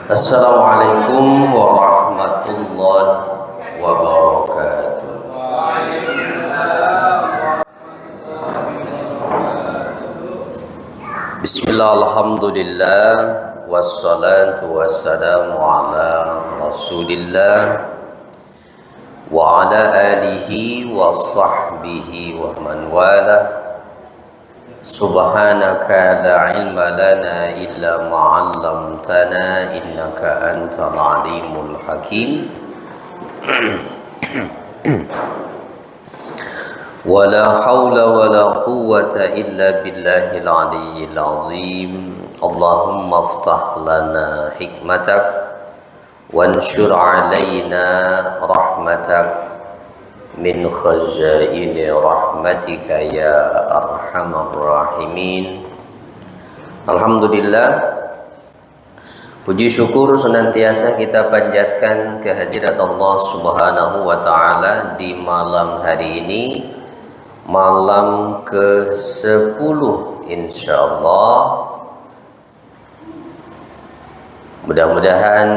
Assalamualaikum warahmatullahi wabarakatuh. Bismillah, alhamdulillah, wassalatu wassalamu ala rasulillah wa ala alihi wa sahbihi wa man wala. Subhanaka la ilma lana illa ma 'allamtana innaka antal alimul hakim. Wala haula wala quwwata illa billahil aliyyil azim. Allahumma iftah lana hikmatak wanshur 'alaina rahmatak min khazaini rahmatika ya arhamar rahimin. Alhamdulillah, puji syukur senantiasa kita panjatkan kehadirat Allah Subhanahu wa taala di malam hari ini, malam ke-10 insyaallah. Mudah-mudahan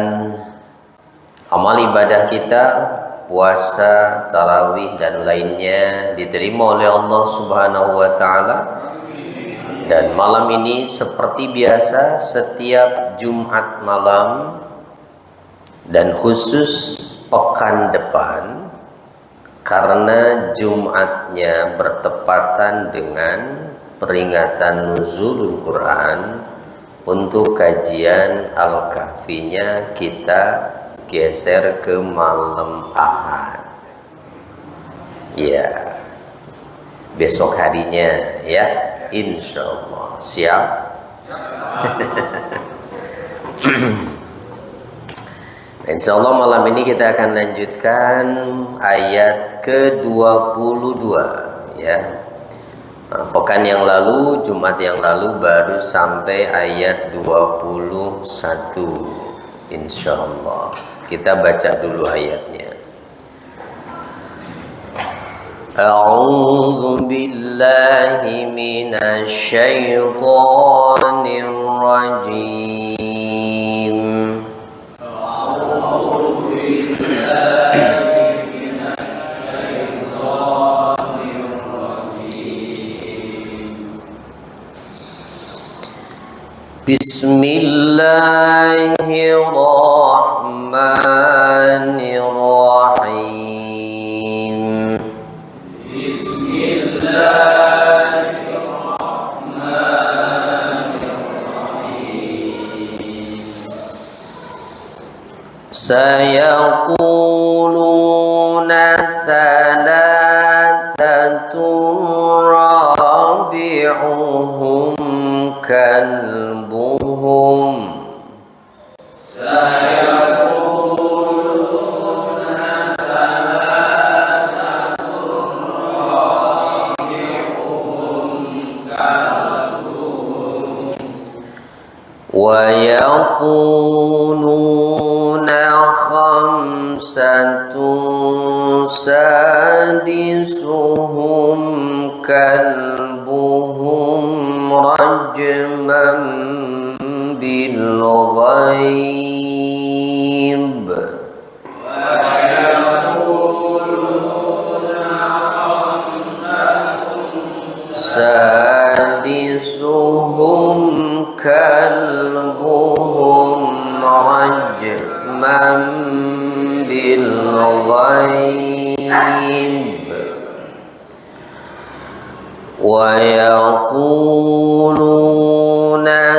amal ibadah kita, puasa, tarawih dan lainnya diterima oleh Allah Subhanahu wa taala. Dan malam ini seperti biasa setiap Jumat malam dan khusus pekan depan, karena Jumatnya bertepatan dengan peringatan nuzulul Quran, untuk kajian Al-Kahfinya kita geser ke malam Ahad. Ya, besok harinya ya, insyaallah. Siap? Insyaallah malam ini kita akan lanjutkan ayat ke-22 ya. Nah, pekan yang lalu, Jumat yang lalu baru sampai ayat 21 insyaallah. Kita baca dulu ayatnya. A'udzu billahi minasy syaithanir rajim. A'udzu billahi minasy syaithanir rajim. Bismillahirrahmanirrahim. Sayaquluna thalathatun rabi'uhum kalbuhum. Wa yaquluna khamsatun sadisuhum kalbuhum rajman bil ghaib. Sadisuhum kalbuhum rajman bil ghaib. Wa yaquluna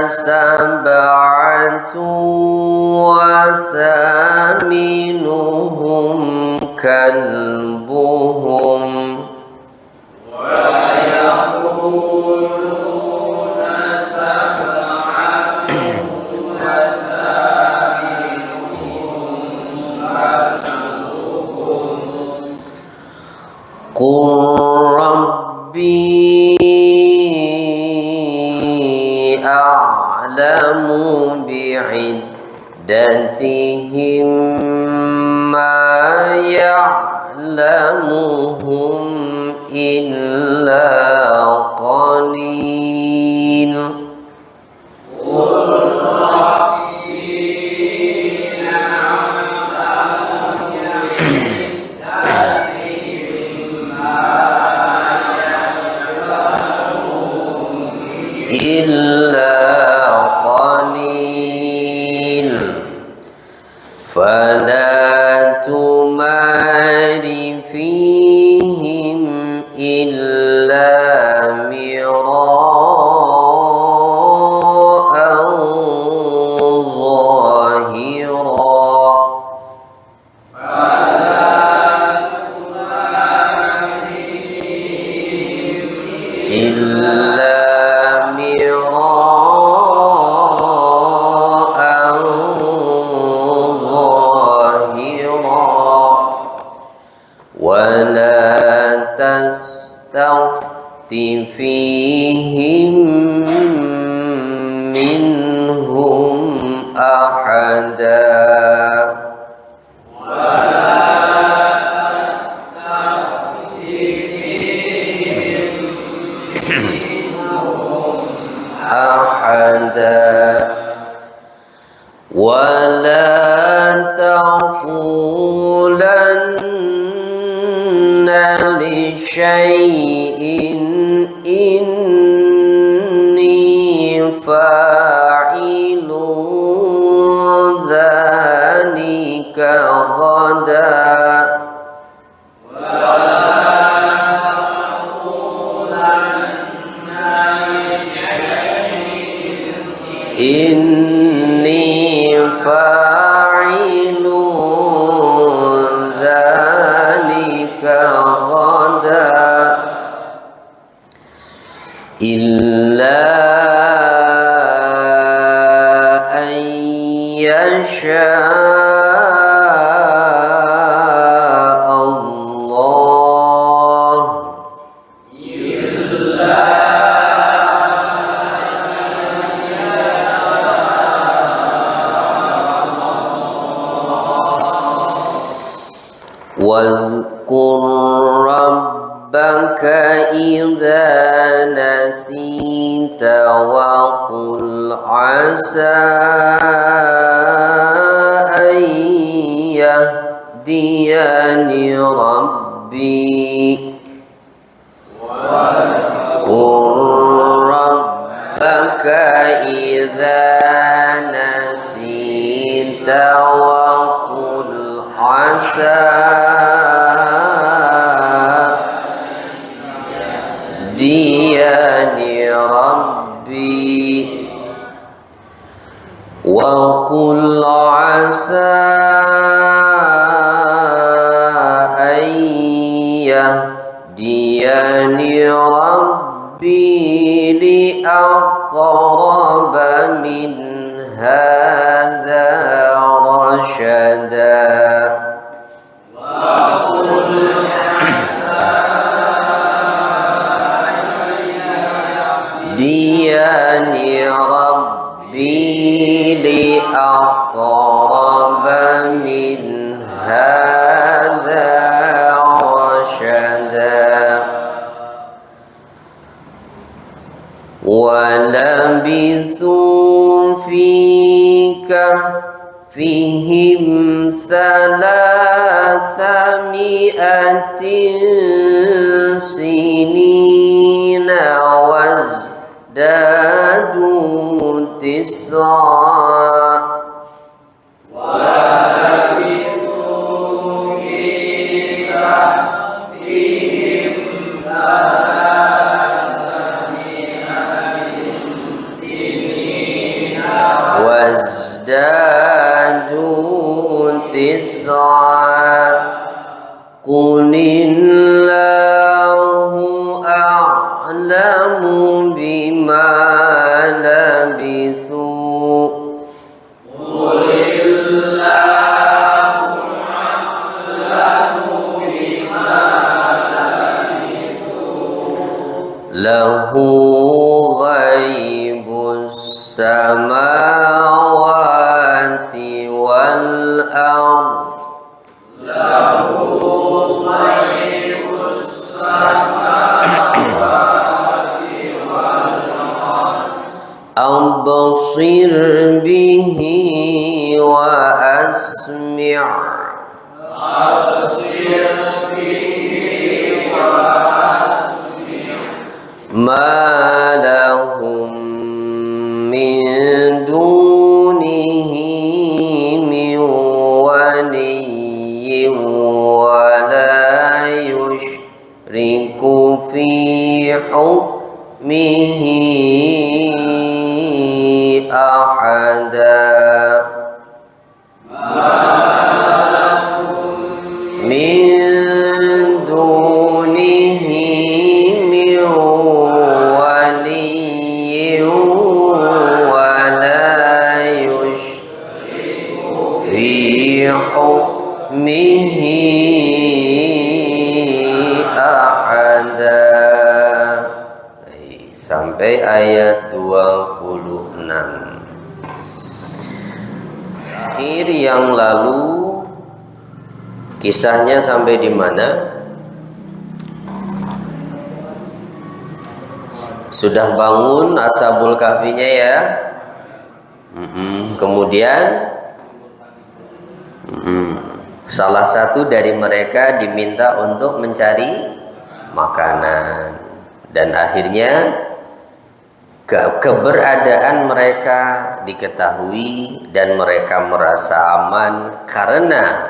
sab'atun wa thaminuhum kalbuhum. Qul Rabbi a'lamu bi'iddatihim ma ya'lamuhum illa qalil. Qul Rabbi فلا تمار فيهم إلا مراء ظاهرا إلا مراء ظاهرا ولا تستفت فيهم منهم أحدا ولا تقولن لشيء إني فاعل ذلك غدا إني فاعل ذلك غدا إلا أن يشاء الله واذكر ربك إذا نسيت وقل عسى أن يهديني ربي واذكر ربك إذا نسيت وقل عسى دياني ربي وقل عسى أن يهديني ربي لأقرب من هذا رشدا دياني ربي لأقرب من هذا رشدا ولبثوا في كهفهم 300 سنين وازدادوا 9 ولبثوا في كهفهم 300 سنين وازدادوا 9 قل الله أعلم بما لبثوا قل الله أعلم بما لبثوا له غيب السماوات والأرض له غيب السماوات والأرض أبصر به وأسمع ما لهم من دونه من fi hukmihi ahada. Sampai ayat 26. Akhir yang lalu kisahnya sampai di mana? Sudah bangun Ashabul Kahfinya ya. Kemudian salah satu dari mereka diminta untuk mencari makanan, dan akhirnya keberadaan mereka diketahui dan mereka merasa aman karena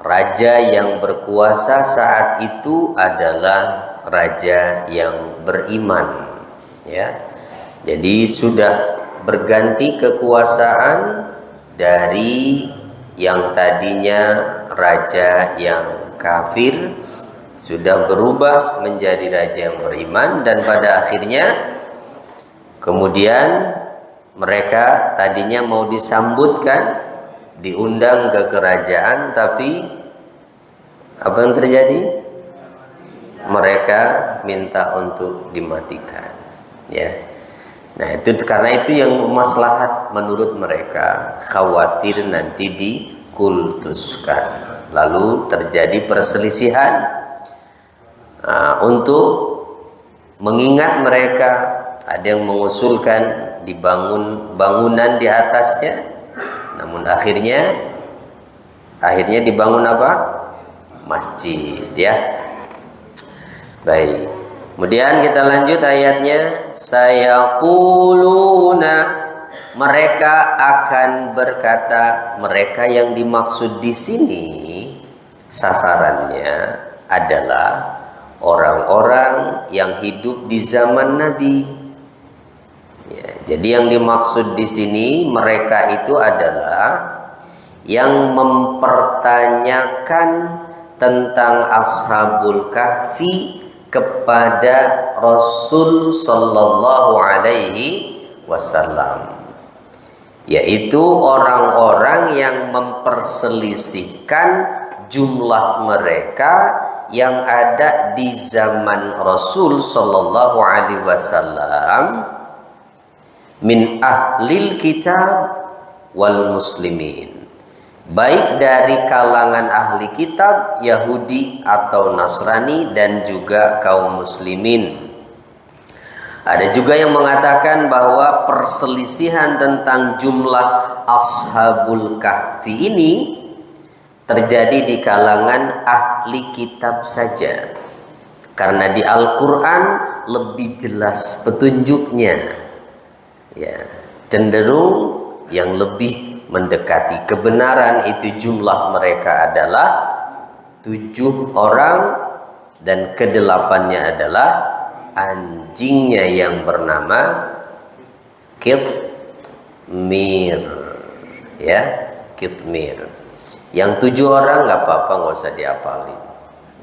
raja yang berkuasa saat itu adalah raja yang beriman. Ya, jadi sudah berganti kekuasaan dari yang tadinya raja yang kafir, sudah berubah menjadi raja yang beriman, dan pada akhirnya kemudian mereka tadinya mau disambutkan, diundang ke kerajaan, tapi apa yang terjadi? Mereka minta untuk dimatikan. Ya, nah itu karena itu yang maslahat menurut mereka, khawatir nanti dikultuskan, lalu terjadi perselisihan. Untuk mengingat mereka, ada yang mengusulkan dibangun bangunan di atasnya, namun akhirnya dibangun apa? Masjid, ya. Baik. Kemudian kita lanjut ayatnya, sayaquluna, mereka akan berkata. Mereka yang dimaksud di sini sasarannya adalah orang-orang yang hidup di zaman Nabi. Ya, jadi yang dimaksud di sini mereka itu adalah yang mempertanyakan tentang Ashabul Kahfi kepada Rasul sallallahu alaihi wasallam, yaitu orang-orang yang memperselisihkan jumlah mereka yang ada di zaman Rasul sallallahu alaihi wasallam min ahlil kitab wal muslimin, baik dari kalangan ahli kitab Yahudi atau Nasrani dan juga kaum muslimin. Ada juga yang mengatakan bahwa perselisihan tentang jumlah Ashabul Kahfi ini terjadi di kalangan ahli kitab saja, karena di Al-Quran lebih jelas petunjuknya, ya, cenderung yang lebih mendekati kebenaran itu jumlah mereka adalah 7 orang, dan ke-8-nya adalah anjingnya yang bernama Qitmir, ya, Qitmir. Yang 7 orang nggak apa-apa, nggak usah diapalin,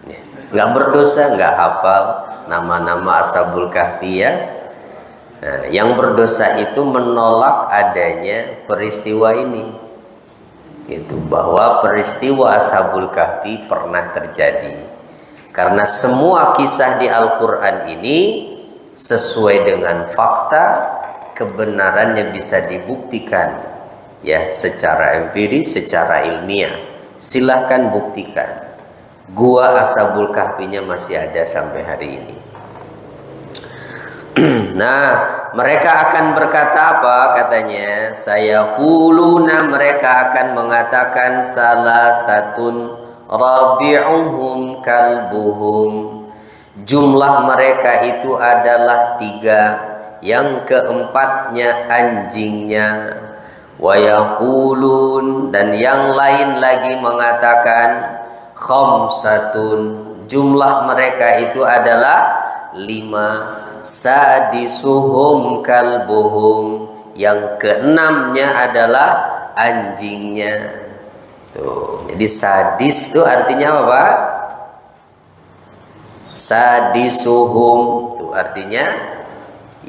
ya. Nggak berdosa, nggak hafal nama-nama Ashabul Kahfi, ya. Nah, yang berdosa itu menolak adanya peristiwa ini, gitu, bahwa peristiwa Ashabul Kahfi pernah terjadi, karena semua kisah di Al-Quran ini sesuai dengan fakta, kebenarannya bisa dibuktikan, ya, secara empiris, secara ilmiah. Silahkan buktikan, gua Ashabul Kahfinya masih ada sampai hari ini. Nah, mereka akan berkata apa? Katanya, sayaquluna, mereka akan mengatakan, salah satun rabi'uhum kalbuhum, jumlah mereka itu adalah 3, yang keempatnya anjingnya. Wa yaqulun, dan yang lain lagi mengatakan, khamsatun, jumlah mereka itu adalah 5, sadisuhum kalbuhum, yang keenamnya adalah anjingnya. Tuh, jadi sadis itu artinya apa, Pak? Sadisuhum itu artinya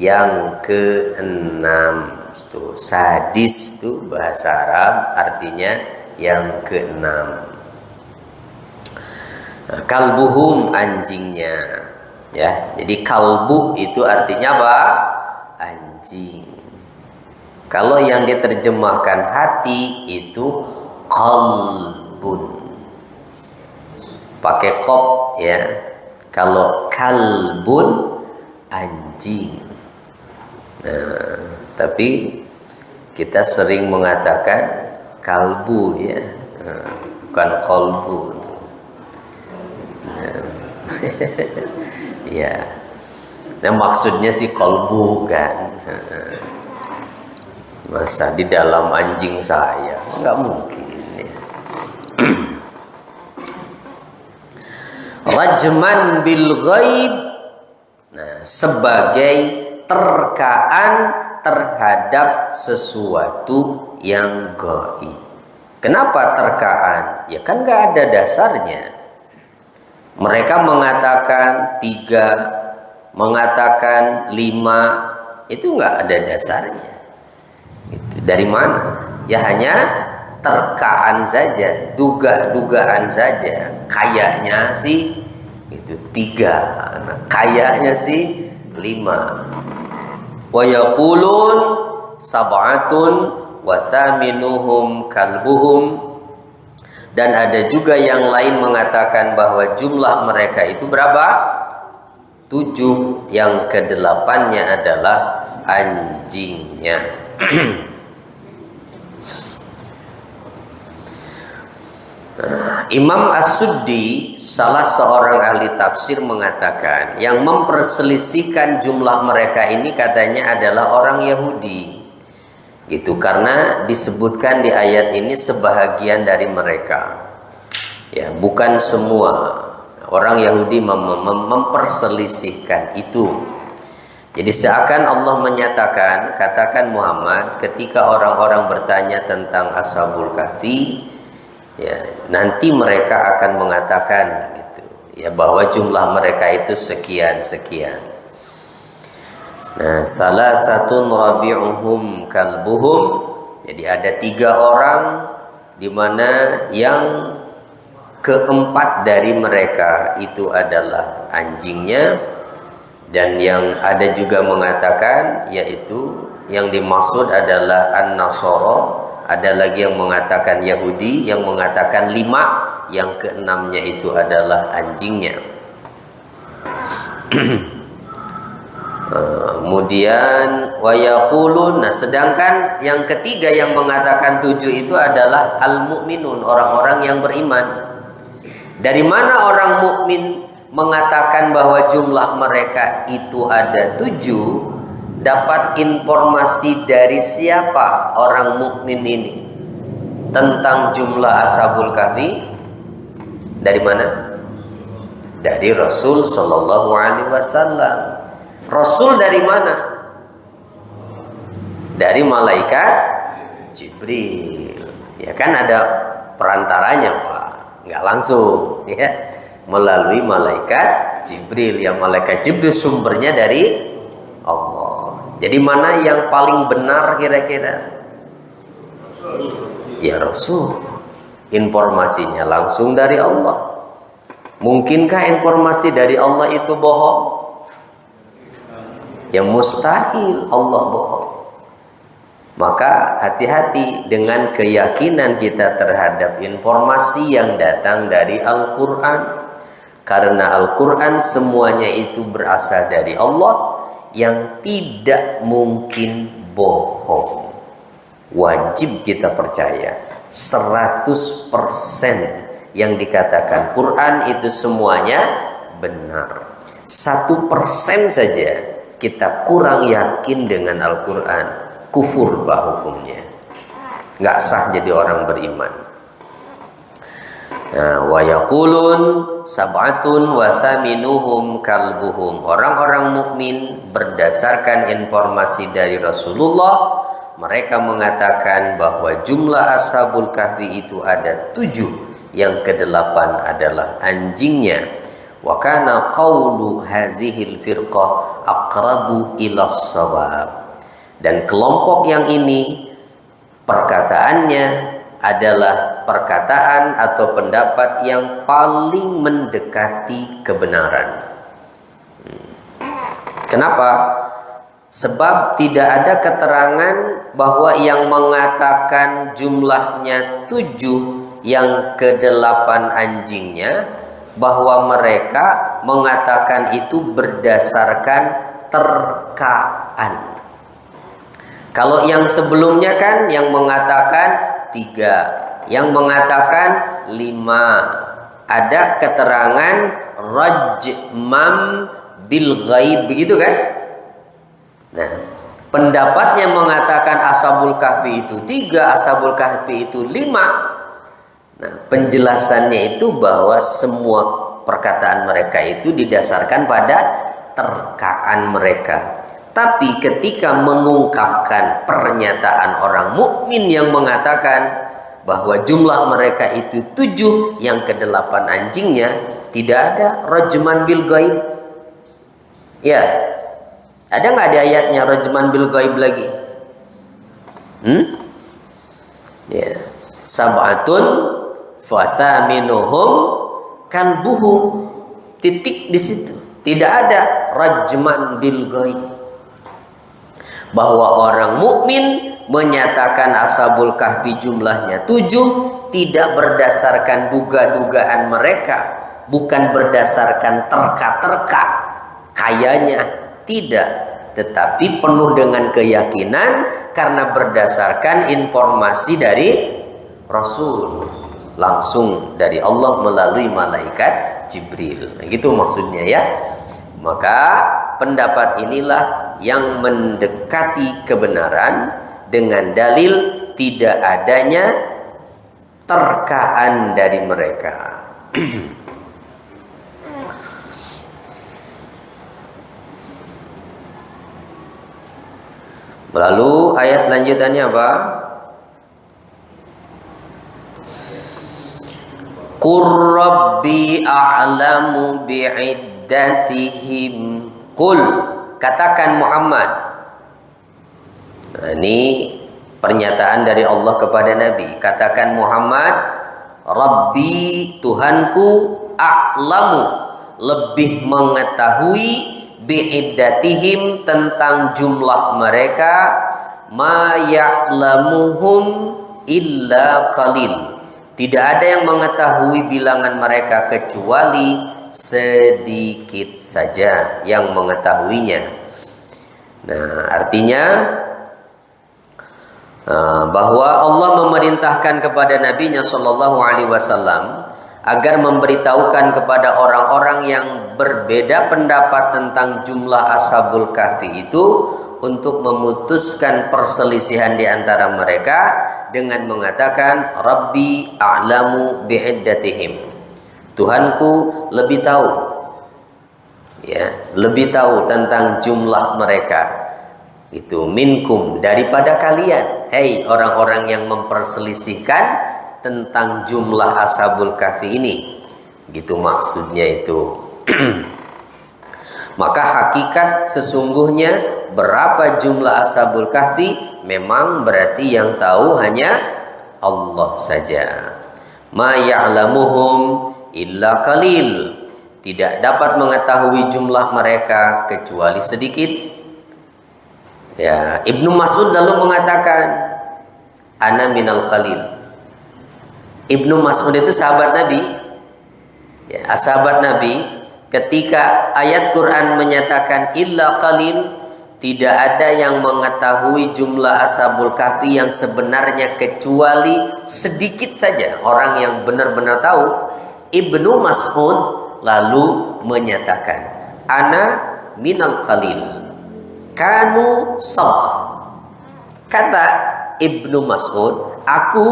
yang keenam. Tuh, sadis itu bahasa Arab artinya yang keenam. Kalbuhum anjingnya, ya. Jadi kalbu itu artinya apa? Anjing. Kalau yang diterjemahkan hati itu qalbun, pakai qaf ya. Kalau kalbun anjing. Nah, tapi kita sering mengatakan kalbu ya, bukan qalbu. Ya, nah, maksudnya sih kolbu kan. Masa di dalam anjing saya, nggak mungkin ya. Rajman bil ghaib, nah, sebagai terkaan terhadap sesuatu yang gaib. Kenapa terkaan? Ya kan nggak ada dasarnya. Mereka mengatakan 3, mengatakan 5, itu nggak ada dasarnya. Itu dari mana? Ya hanya terkaan saja, duga-dugaan saja. Kayaknya sih itu 3, nah, kayaknya sih 5. Wa yaqulun sab'atun wa thaminuhum kalbuhum. Dan ada juga yang lain mengatakan bahwa jumlah mereka itu berapa? 7, yang ke-8-nya adalah anjingnya. Imam As-Suddi, salah seorang ahli tafsir, mengatakan yang memperselisihkan jumlah mereka ini katanya adalah orang Yahudi. Gitu, karena disebutkan di ayat ini sebahagian dari mereka, ya, bukan semua. Orang Yahudi memperselisihkan itu. Jadi seakan Allah menyatakan, katakan Muhammad, ketika orang-orang bertanya tentang Ashabul Kahfi, ya, nanti mereka akan mengatakan gitu, ya, bahwa jumlah mereka itu sekian. Nah, salah satu rabi'uhum kalbuhum. Jadi ada 3 orang, di mana yang keempat dari mereka itu adalah anjingnya. Dan yang ada juga mengatakan, yaitu yang dimaksud adalah An-Nasara. Ada lagi yang mengatakan Yahudi, yang mengatakan 5, yang ke-6-nya itu adalah anjingnya. Kemudian wa yaqulun, nah, sedangkan yang ketiga yang mengatakan 7 itu adalah al-mu'minun, orang-orang yang beriman. Dari mana orang mukmin mengatakan bahwa jumlah mereka itu ada 7? Dapat informasi dari siapa orang mukmin ini tentang jumlah Ashabul Kahfi? Dari mana? Dari Rasul Shallallahu Alaihi Wasallam. Rasul dari mana? Dari malaikat Jibril. Ya kan ada perantaranya, Pak. Nggak langsung, ya. Melalui malaikat Jibril. Ya, malaikat Jibril sumbernya dari Allah. Jadi mana yang paling benar kira-kira? Ya Rasul. Informasinya langsung dari Allah. Mungkinkah informasi dari Allah itu bohong? Ya mustahil Allah bohong. Maka hati-hati dengan keyakinan kita terhadap informasi yang datang dari Al-Quran. Karena Al-Quran semuanya itu berasal dari Allah, yang tidak mungkin bohong. Wajib kita percaya 100% yang dikatakan Quran itu semuanya benar. 1% saja kita kurang yakin dengan Al-Quran, kufur bah hukumnya, nggak sah jadi orang beriman. Nah, wa yaqulun sab'atun wa thaminuhum kalbuhum. Orang-orang mukmin berdasarkan informasi dari Rasulullah, mereka mengatakan bahwa jumlah Ashabul Kahfi itu ada 7, yang ke-8 adalah anjingnya. Wa kana qawlu hazihil firqah aqrabu ila shawab. Dan kelompok yang ini perkataannya adalah perkataan atau pendapat yang paling mendekati kebenaran. Kenapa? Sebab tidak ada keterangan bahwa yang mengatakan jumlahnya 7 yang ke-8 anjingnya, bahwa mereka mengatakan itu berdasarkan terkaan. Kalau yang sebelumnya kan yang mengatakan 3, yang mengatakan 5, ada keterangan rajmam bil ghaib, begitu kan? Nah, pendapatnya mengatakan ashabul kahfi itu 3, ashabul kahfi itu 5. Nah, penjelasannya itu bahwa semua perkataan mereka itu didasarkan pada terkaan mereka. Tapi ketika mengungkapkan pernyataan orang mukmin yang mengatakan bahwa jumlah mereka itu 7, yang ke-8 anjingnya, tidak ada rajman bil ghaib. Ya, ada nggak di ayatnya rajman bil ghaib lagi? Ya, sab'atun fasaminuhum kalbuhum, titik di situ. Tidak ada rajman bil ghaib. Bahwa orang mukmin menyatakan ashabul kahfi jumlahnya 7 tidak berdasarkan duga-dugaan mereka, bukan berdasarkan terka-terka kayanya, tidak, tetapi penuh dengan keyakinan karena berdasarkan informasi dari Rasul, langsung dari Allah melalui malaikat Jibril. Nah, gitu maksudnya ya. Maka pendapat inilah yang mendekati kebenaran dengan dalil tidak adanya terkaan dari mereka. Lalu ayat lanjutannya apa? Qur rabbi a'lamu bi'iddatihim. Qul, katakan Muhammad. Nah, ini pernyataan dari Allah kepada Nabi. Katakan Muhammad, Rabbi, Tuhanku, a'lamu, lebih mengetahui bi'iddatihim, tentang jumlah mereka, ma ya'lamuhum illa qalil. Tidak ada yang mengetahui bilangan mereka kecuali sedikit saja yang mengetahuinya. Nah, artinya bahwa Allah memerintahkan kepada Nabi-Nya Shallallahu Alaihi Wasallam agar memberitahukan kepada orang-orang yang berbeda pendapat tentang jumlah ashabul kahfi itu untuk memutuskan perselisihan di antara mereka dengan mengatakan Rabbi a'lamu bi'iddatihim. Tuhanku lebih tahu, ya, lebih tahu tentang jumlah mereka itu, minkum, daripada kalian, hei orang-orang yang memperselisihkan tentang jumlah ashabul kahfi ini, gitu maksudnya itu. Maka hakikat sesungguhnya berapa jumlah ashabul kahfi memang berarti yang tahu hanya Allah saja. Ma ya'lamuhum illa qalil, tidak dapat mengetahui jumlah mereka kecuali sedikit. Ya, Ibnu Mas'ud lalu mengatakan ana minal qalil. Ibnu Mas'ud itu sahabat Nabi. Ya, sahabat Nabi, ketika ayat Quran menyatakan illa qalil, tidak ada yang mengetahui jumlah ashabul kahfi yang sebenarnya kecuali sedikit saja orang yang benar-benar tahu. Ibnu Mas'ud lalu menyatakan ana minal qalil kanu sabah. Kata Ibnu Mas'ud, aku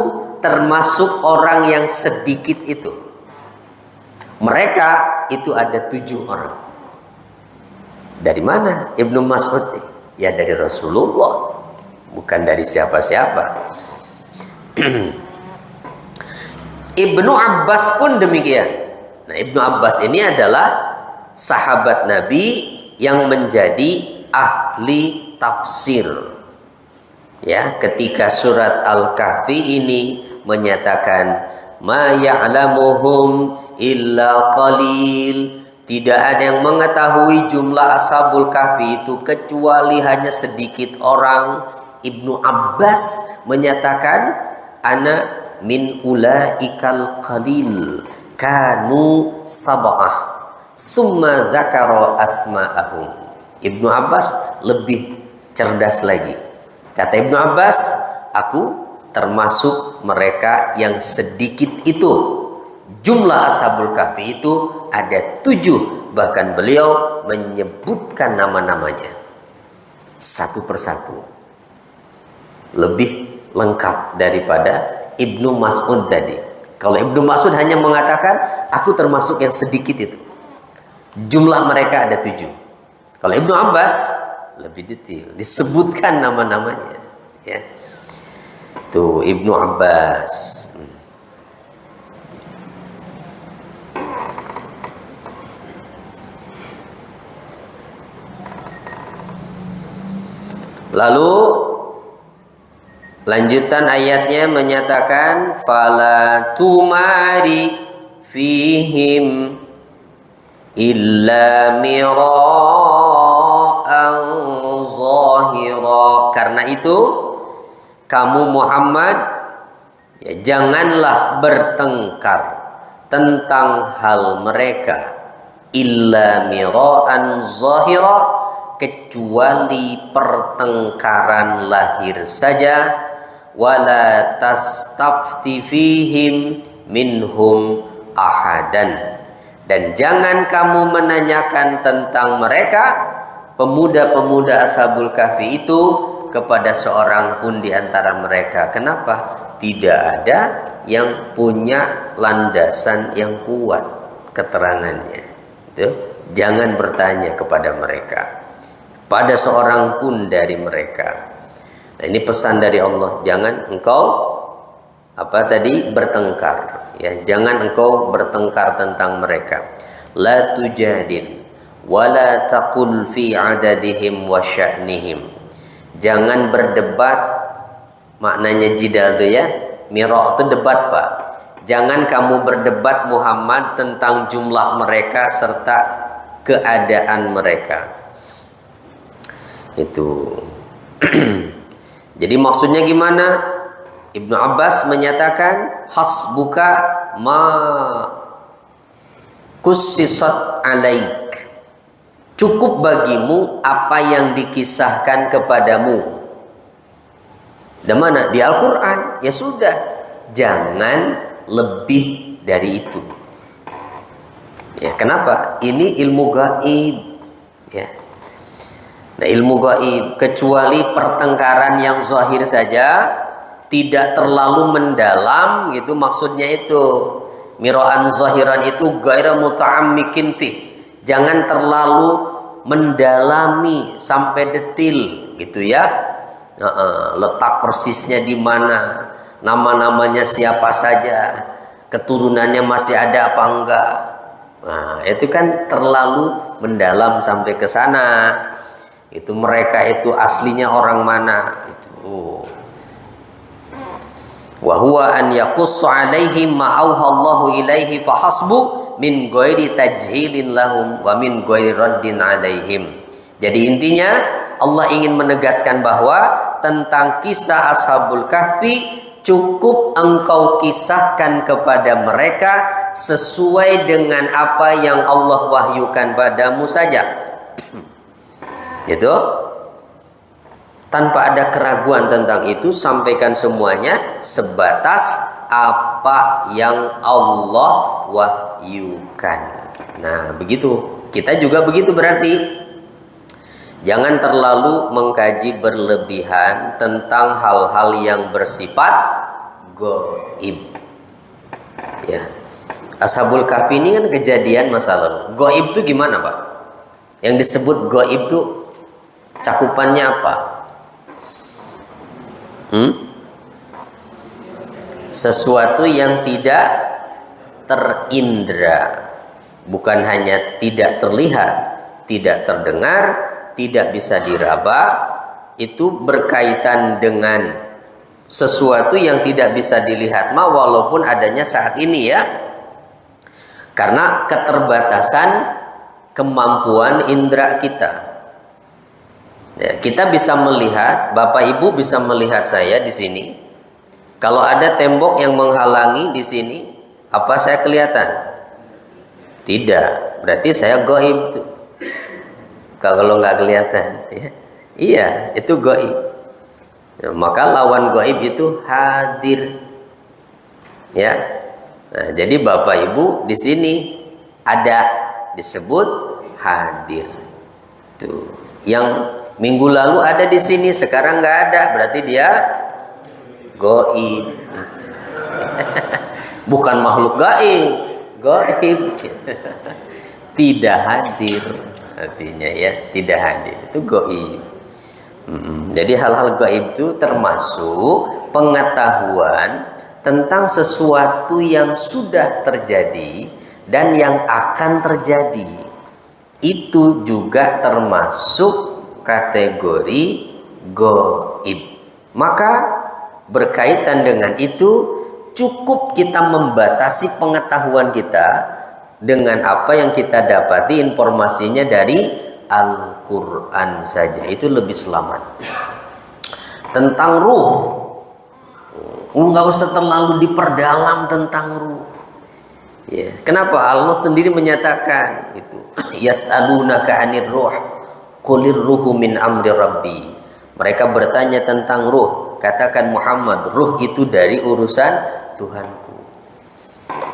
termasuk orang yang sedikit itu. Mereka itu ada 7 orang. Dari mana Ibnu Mas'ud? Ya dari Rasulullah, bukan dari siapa-siapa. Ibnu Abbas pun demikian. Nah, Ibnu Abbas ini adalah sahabat Nabi yang menjadi ahli tafsir. Ya, ketika surat Al-Kahfi ini menyatakan ma ya'lamuhum illa qalil, tidak ada yang mengetahui jumlah Ashabul Kahfi itu kecuali hanya sedikit orang. Ibnu Abbas menyatakan ana min ulaikal qalil kanu sab'ah summa zakara asma'ahum. Ibnu Abbas lebih cerdas lagi. Kata Ibnu Abbas, aku termasuk mereka yang sedikit itu. Jumlah Ashabul Kahfi itu ada 7. Bahkan beliau menyebutkan nama-namanya satu persatu. Lebih lengkap daripada Ibnu Mas'ud tadi. Kalau Ibnu Mas'ud hanya mengatakan aku termasuk yang sedikit itu. Jumlah mereka ada 7. Kalau Ibnu Abbas lebih detail, disebutkan nama-namanya. Ya. Tuh Ibnu Abbas. Lalu lanjutan ayatnya menyatakan fala tumari fihim illa mira'an zahira. Karena itu kamu Muhammad ya, janganlah bertengkar tentang hal mereka illa mira'an zahira, kecuali pertengkaran lahir saja. Wala tastafti fihim minhum ahadan, dan jangan kamu menanyakan tentang mereka pemuda-pemuda Ashabul Kahfi itu kepada seorang pun di antara mereka. Kenapa? Tidak ada yang punya landasan yang kuat keterangannya. Itu jangan bertanya kepada mereka pada seorang pun dari mereka. Nah, ini pesan dari Allah, jangan engkau bertengkar, ya, jangan engkau bertengkar tentang mereka. La tujadil wa la taqul fi adadihim wa sya'nihim. Jangan berdebat, maknanya jidal itu ya, mira' itu debat, Pak. Jangan kamu berdebat Muhammad tentang jumlah mereka serta keadaan mereka. Itu jadi maksudnya gimana? Ibnu Abbas menyatakan hasbuka ma kussisat alaik, cukup bagimu apa yang dikisahkan kepadamu. Dan mana? Di Al-Quran. Ya sudah, jangan lebih dari itu. Ya, kenapa? Ini ilmu gaib, ya. Nah, ilmu gaib kecuali pertengkaran yang zahir saja, tidak terlalu mendalam, gitu maksudnya itu. Mira'an zahiran itu gaira muta'ammikin fi. Jangan terlalu mendalami sampai detil, gitu ya. Letak persisnya di mana, nama-namanya siapa saja, keturunannya masih ada apa enggak. Nah, itu kan terlalu mendalam sampai ke sana. Itu mereka itu aslinya orang mana itu. Wa huwa an yaqussu alaihim ma auhallahu ilaihi fahasbu min ghairi tajhilin lahum wa min ghairi raddin alaihim. Jadi intinya Allah ingin menegaskan bahwa tentang kisah Ashabul Kahfi cukup engkau kisahkan kepada mereka sesuai dengan apa yang Allah wahyukan padamu saja. Itu tanpa ada keraguan tentang itu, sampaikan semuanya sebatas apa yang Allah wahyukan. Nah, begitu. Kita juga begitu berarti. Jangan terlalu mengkaji berlebihan tentang hal-hal yang bersifat gaib. Ya. Ashabul Kahfi ini kan kejadian masa lalu. Gaib itu gimana, Pak? Yang disebut gaib itu cakupannya apa? Sesuatu yang tidak terindra, bukan hanya tidak terlihat, tidak terdengar, tidak bisa diraba. Itu berkaitan dengan sesuatu yang tidak bisa dilihat mah walaupun adanya saat ini ya. Karena keterbatasan kemampuan indera kita. Ya, kita bisa melihat, Bapak Ibu bisa melihat saya di sini. Kalau ada tembok yang menghalangi di sini, apa saya kelihatan? Tidak. Berarti saya gaib tuh. Kalau nggak kelihatan, ya. Iya, itu gaib. Ya, maka lawan gaib itu hadir. Ya. Nah, jadi Bapak Ibu di sini ada disebut hadir. Tuh. Yang minggu lalu ada di sini, sekarang nggak ada, berarti dia gaib. Bukan makhluk gaib. Tidak hadir artinya ya, tidak hadir itu gaib. Jadi hal-hal gaib itu termasuk pengetahuan tentang sesuatu yang sudah terjadi dan yang akan terjadi. Itu juga termasuk kategori gaib. Maka berkaitan dengan itu cukup kita membatasi pengetahuan kita dengan apa yang kita dapati informasinya dari Al-Quran saja, itu lebih selamat. Tentang ruh, nggak usah terlalu diperdalam tentang ruh. Ya, kenapa Allah sendiri menyatakan itu? Yas'alunaka 'anir ruh, qulir ruhu min amri rabbi. Mereka bertanya tentang ruh, katakan Muhammad, ruh itu dari urusan Tuhanku.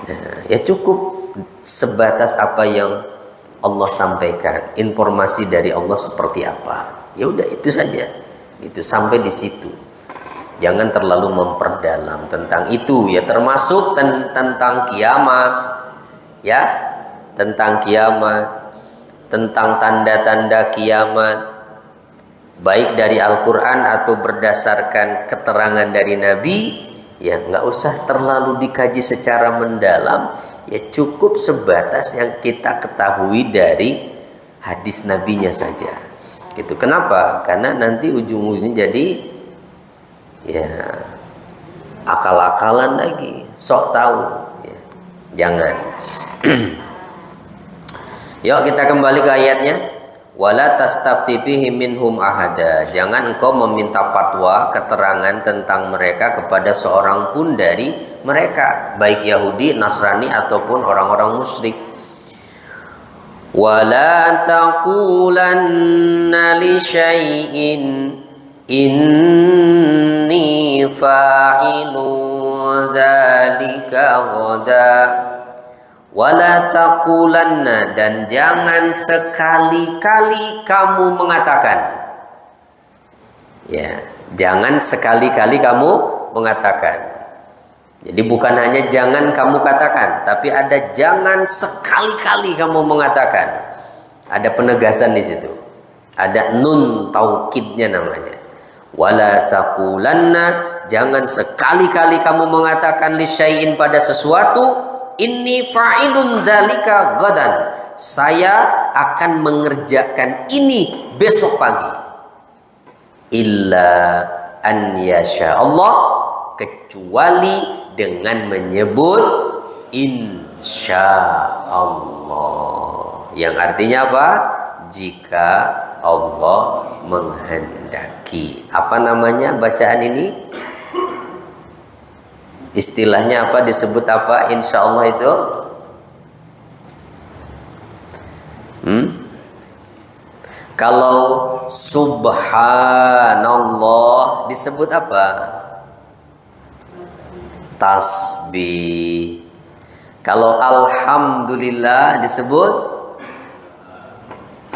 Nah, ya cukup sebatas apa yang Allah sampaikan, informasi dari Allah seperti apa. Ya udah itu saja. Itu sampai di situ. Jangan terlalu memperdalam tentang itu ya, termasuk tentang kiamat. Ya, tentang kiamat, tentang tanda-tanda kiamat, baik dari Al-Quran atau berdasarkan keterangan dari Nabi, ya nggak usah terlalu dikaji secara mendalam, ya cukup sebatas yang kita ketahui dari hadis nabinya saja. Gitu. Kenapa? Karena nanti ujung-ujungnya jadi ya akal-akalan lagi, sok tahu. Ya. Jangan. Yuk kita kembali ke ayatnya. Wala tastafti fihim minhum ahada. Jangan engkau meminta fatwa, keterangan tentang mereka kepada seorang pun dari mereka, baik Yahudi, Nasrani ataupun orang-orang musyrik. Wala taqulanna li syai'in inni fa'ilu dzalika ghada. Wala taqulanna, dan jangan sekali-kali kamu mengatakan. Ya, jangan sekali-kali kamu mengatakan. Jadi bukan hanya jangan kamu katakan, tapi ada jangan sekali-kali kamu mengatakan. Ada penegasan di situ. Ada nun taukidnya namanya. Wala taqulanna, jangan sekali-kali kamu mengatakan li syai'in pada sesuatu, inni fa'ilun dzalika gadan, saya akan mengerjakan ini besok pagi. Illa an yasha Allah, kecuali dengan menyebut insya Allah, yang artinya apa? Jika Allah menghendaki. Apa namanya bacaan ini? Istilahnya apa, disebut apa insya Allah itu? Kalau subhanallah disebut apa? Tasbih. Kalau alhamdulillah disebut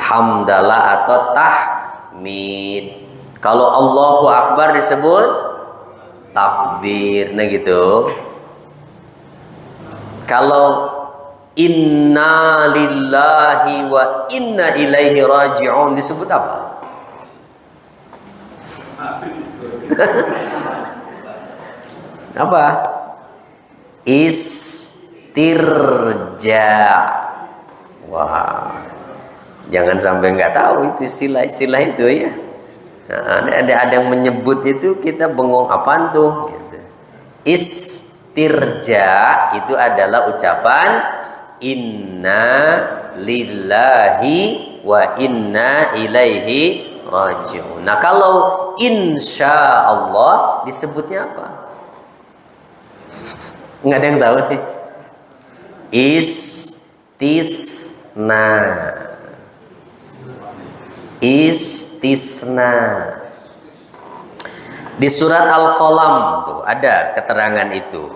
hamdalah atau tahmid. Kalau Allahu Akbar disebut takbir, nah gitu. Kalau inna lillahi wa inna ilaihi raji'un disebut apa? Apa? Istirja. Wah, jangan sampai nggak tahu itu istilah-istilah itu ya. Nah, ada yang menyebut itu kita bengong apaan tuh gitu. Istirja itu adalah ucapan inna lillahi wa inna ilaihi raji'un. Nah, kalau insya Allah disebutnya apa? Nggak ada yang tahu nih. Istisna. Istisna. Di surat Al-Qalam tuh ada keterangan itu.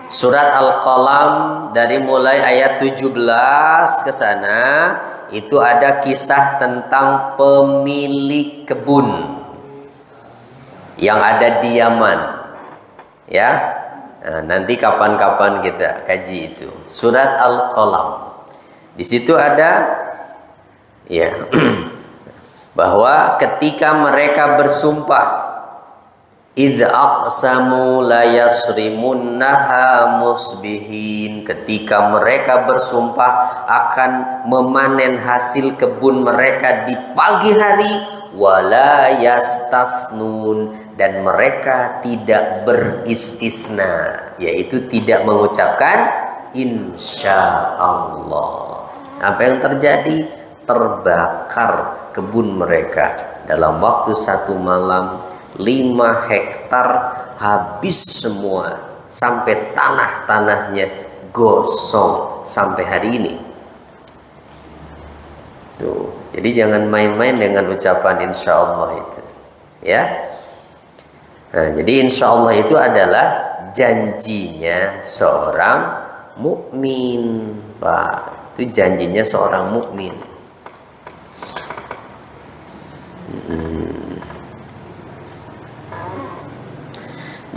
Surat Al-Qalam dari mulai ayat 17 ke sana itu ada kisah tentang pemilik kebun yang ada di Yaman. Ya. Nah, nanti kapan-kapan kita kaji itu. Surat Al-Qalam. Di situ ada ya bahwa ketika mereka bersumpah idh aqsamu la yasrimunnaha musbihin, ketika mereka bersumpah akan memanen hasil kebun mereka di pagi hari, wala yastasnun, dan mereka tidak beristisna, yaitu tidak mengucapkan insya Allah. Apa yang terjadi? Terbakar kebun mereka dalam waktu 1 malam. 5 hektar habis semua, sampai tanah-tanahnya gosong sampai hari ini. Tuh, jadi jangan main-main dengan ucapan insya Allah itu, ya. Nah, jadi insya Allah itu adalah janjinya seorang mukmin, Pak. Itu janjinya seorang mukmin.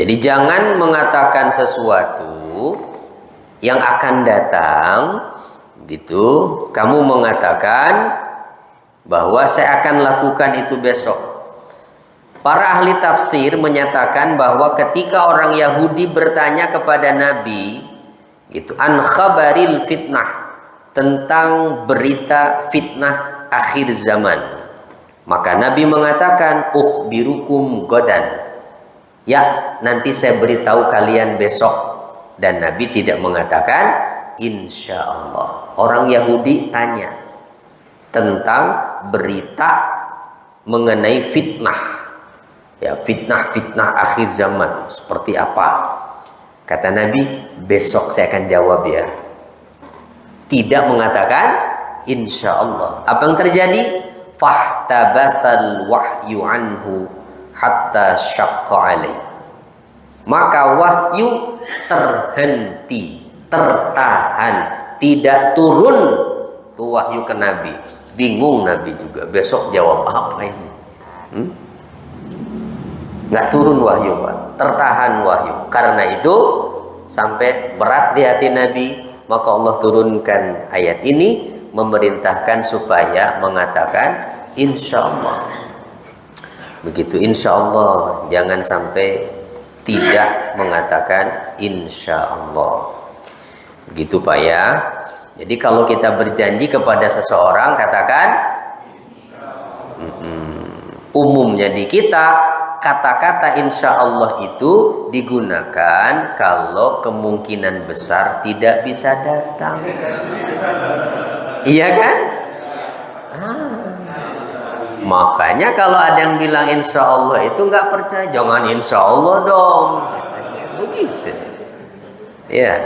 Jadi jangan mengatakan sesuatu yang akan datang gitu, kamu mengatakan bahwa saya akan lakukan itu besok. Para ahli tafsir menyatakan bahwa ketika orang Yahudi bertanya kepada Nabi gitu, an khabaril fitnah, tentang berita fitnah akhir zaman, maka Nabi mengatakan ukhbirukum godan, ya nanti saya beritahu kalian besok. Dan Nabi tidak mengatakan insya Allah. Orang Yahudi tanya tentang berita mengenai fitnah, ya fitnah akhir zaman seperti apa. Kata Nabi, besok saya akan jawab ya. Tidak mengatakan insya Allah. Apa yang terjadi? Fahtabasal wahyu anhu hatta syaqqa alaih. Maka wahyu terhenti, tertahan, tidak turun tuh wahyu ke Nabi. Bingung Nabi juga, besok jawab apa ini? Nggak turun wahyu, Pak. Tertahan wahyu. Karena itu sampai berat di hati Nabi, maka Allah turunkan ayat ini memerintahkan supaya mengatakan insya Allah. Begitu, insya Allah, jangan sampai tidak mengatakan insya Allah. Begitu Pak ya. Jadi kalau kita berjanji kepada seseorang, katakan umumnya di kita kata-kata insya Allah itu digunakan kalau kemungkinan besar tidak bisa datang. Iya kan? Makanya kalau ada yang bilang insya Allah itu nggak percaya, jangan insya Allah dong. Begitu. Ya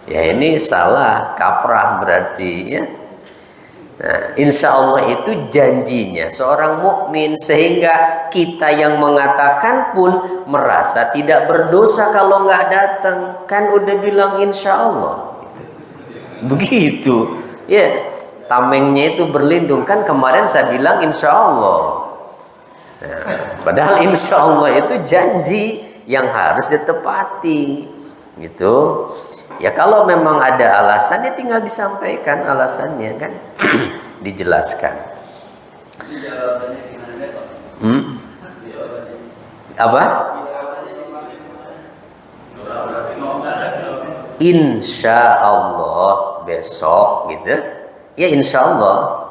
ini salah kaprah berarti ya. Nah, insya Allah itu janjinya seorang mukmin, sehingga kita yang mengatakan pun merasa tidak berdosa kalau nggak datang, kan udah bilang insya Allah. Begitu. Ya. Tamengnya itu berlindung, kan kemarin saya bilang insya Allah. Nah, padahal insya Allah itu janji yang harus ditepati, gitu. Ya kalau memang ada alasan, ya tinggal disampaikan alasannya kan, dijelaskan. Apa? Insya Allah besok, gitu. Ya insya Allah.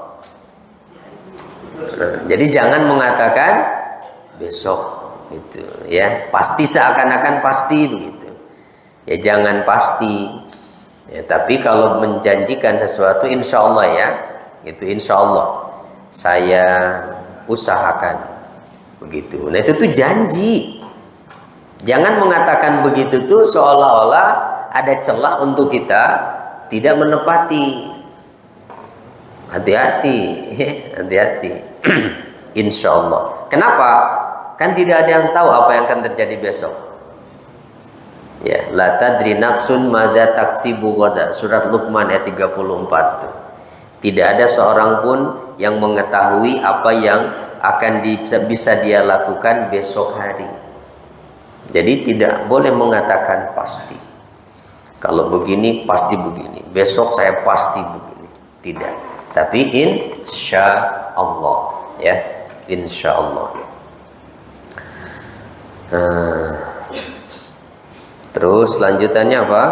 Jadi jangan mengatakan besok gitu ya, pasti seakan-akan pasti begitu ya, jangan pasti ya, tapi kalau menjanjikan sesuatu insya Allah ya gitu, insya Allah saya usahakan begitu. Nah itu tuh janji. Jangan mengatakan begitu tuh seolah-olah ada celah untuk kita tidak menepati. Hati-hati, hati-hati. Insya Allah. Kenapa? Kan tidak ada yang tahu apa yang akan terjadi besok. Ya, la tadri nafsun madza taksibu ghadan. Surat Luqman ayat 34 tuh. Tidak ada seorang pun yang mengetahui apa yang akan bisa dia lakukan besok hari. Jadi tidak boleh mengatakan pasti. Kalau begini pasti begini, besok saya pasti begini. Tidak. Tapi insya Allah ya, insya Allah. Terus lanjutannya apa?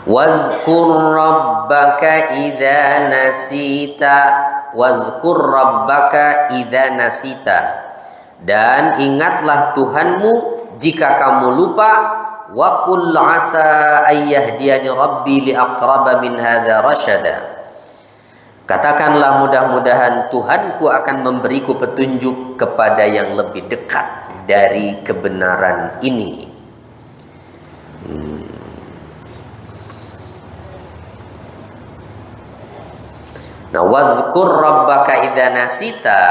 Wazkur rabbaka idza nasita, wazkur rabbaka idza nasita. Dan ingatlah Tuhanmu jika kamu lupa. Wa qul asa ayyahdiyani rabbi li aqraba min hadza rasyada. Katakanlah mudah-mudahan Tuhanku akan memberiku petunjuk kepada yang lebih dekat dari kebenaran ini. Nah, wazkur rabbaka idza nasita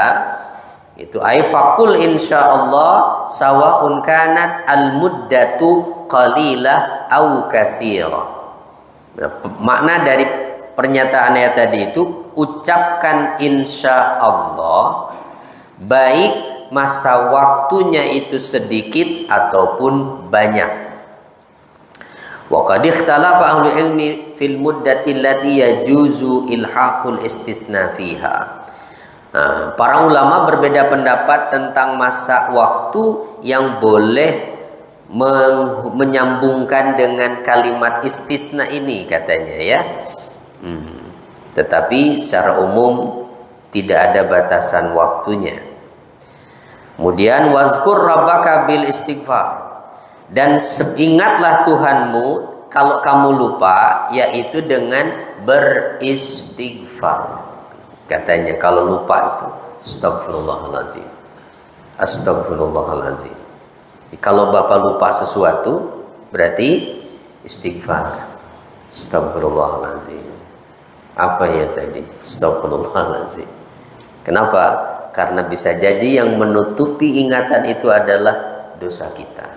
itu ay faqul insyaallah sawaun kanat al muddatu qalilah au katsirah. Nah, makna dari pernyataan ayat tadi itu ucapkan insyaallah baik masa waktunya itu sedikit ataupun banyak. Wa qad ikhtalafa ahlul ilmi fil muddati allati yajuzu ilhaqul istisna fiha. Nah, para ulama berbeda pendapat tentang masa waktu yang boleh menyambungkan dengan kalimat istisna ini katanya ya. Tetapi secara umum tidak ada batasan waktunya. Kemudian wazkur rabbaka bil istighfar. Dan ingatlah Tuhanmu kalau kamu lupa, yaitu dengan beristighfar. Katanya kalau lupa itu astagfirullahaladzim, astagfirullahaladzim. Kalau bapak lupa sesuatu berarti istighfar, astagfirullahaladzim. Apa ya tadi? Astagfirullahaladzim. Kenapa? Karena bisa jadi yang menutupi ingatan itu adalah dosa kita.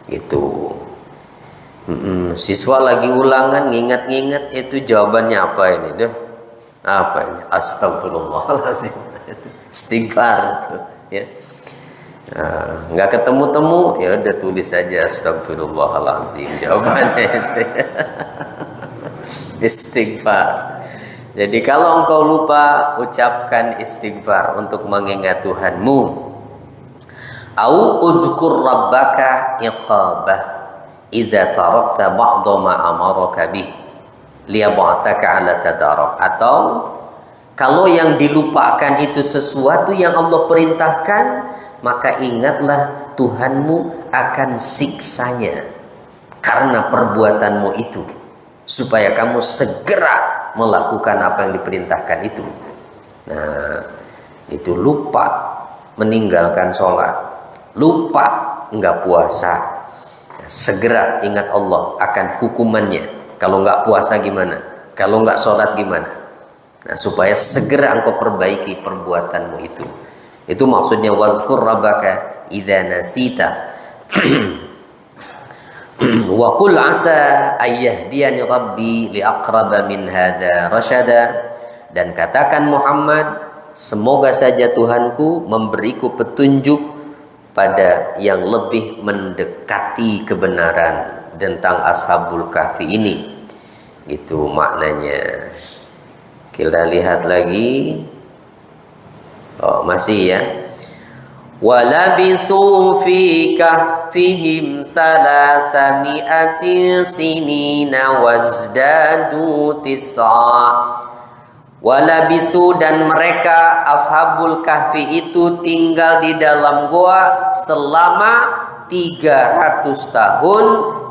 Itu. Siswa lagi ulangan ngingat-ngingat itu jawabannya apa ini deh? Apa ini? Astagfirullahaladzim. Istighfar itu ya. Nggak ketemu-temu ya udah tulis saja astagfirullahaladzim jawabannya itu. Istighfar. Jadi kalau engkau lupa ucapkan istighfar untuk mengingat Tuhanmu. Au uzkur rabbaka iqabah idza tarakta ba'dha ma amaraka bih liyab'asaka 'ala tadarak. Atau kalau yang dilupakan itu sesuatu yang Allah perintahkan, maka ingatlah Tuhanmu akan siksanya karena perbuatanmu itu, supaya kamu segera melakukan apa yang diperintahkan itu. Nah, itu lupa meninggalkan sholat, lupa enggak puasa, segera ingat Allah akan hukumannya. Kalau enggak puasa gimana? Kalau enggak sholat gimana? Nah, supaya segera engkau perbaiki perbuatanmu itu. Itu maksudnya wazkur rabbaka idza nasita. Wa qul asa ayyahdiyani rabbi li aqraba min hadza rasyada. Dan katakan Muhammad, semoga saja Tuhanku memberiku petunjuk pada yang lebih mendekati kebenaran tentang Ashabul Kahfi ini. Itu maknanya. Kita lihat lagi. Oh, masih ya. Walabisu fi kahfihim salasami'ati sinina wazdadu tis'a Walabisu, dan mereka ashabul kahfi itu tinggal di dalam gua selama 300 tahun